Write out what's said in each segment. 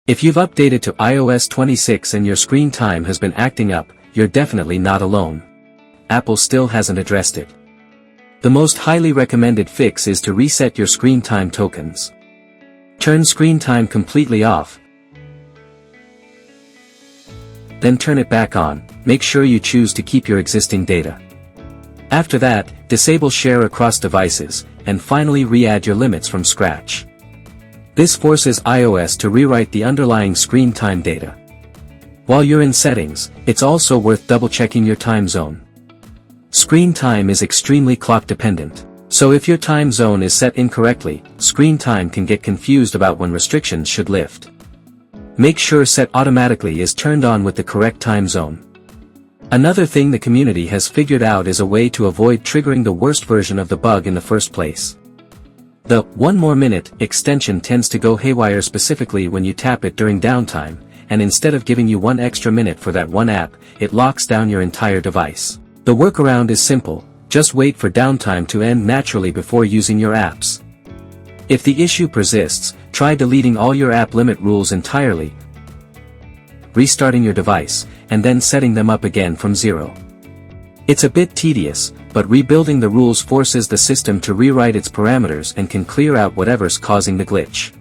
If you've updated to iOS 26 and your screen time has been acting up, you're definitely not alone. Apple still hasn't addressed it. The most highly recommended fix is to reset your screen time tokens. Turn screen time completely off, then turn it back on. Make sure you choose to keep your existing data. After that, disable share across devices, and finally re-add your limits from scratch. This forces iOS to rewrite the underlying screen time data. While you're in settings, it's also worth double-checking your time zone. Screen time is extremely clock-dependent, so if your time zone is set incorrectly, screen time can get confused about when restrictions should lift. Make sure Set Automatically is turned on with the correct time zone. Another thing the community has figured out is a way to avoid triggering the worst version of the bug in the first place. The "one more minute" extension tends to go haywire specifically when you tap it during downtime, and instead of giving you 1 extra minute for that one app, it locks down your entire device. The workaround is simple: just wait for downtime to end naturally before using your apps. If the issue persists, try deleting all your app limit rules entirely, restarting your device, and then setting them up again from zero. It's a bit tedious, but rebuilding the rules forces the system to rewrite its parameters and can clear out whatever's causing the glitch.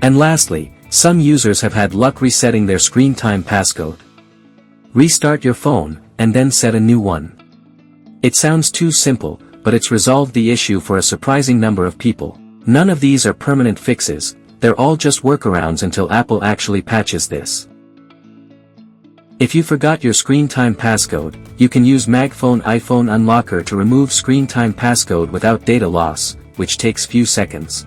And lastly, some users have had luck resetting their screen time passcode. Restart your phone, and then set a new one. It sounds too simple, but it's resolved the issue for a surprising number of people. None of these are permanent fixes, they're all just workarounds until Apple actually patches this. If you forgot your screen time passcode, you can use MagPhone iPhone Unlocker to remove screen time passcode without data loss, which takes few seconds.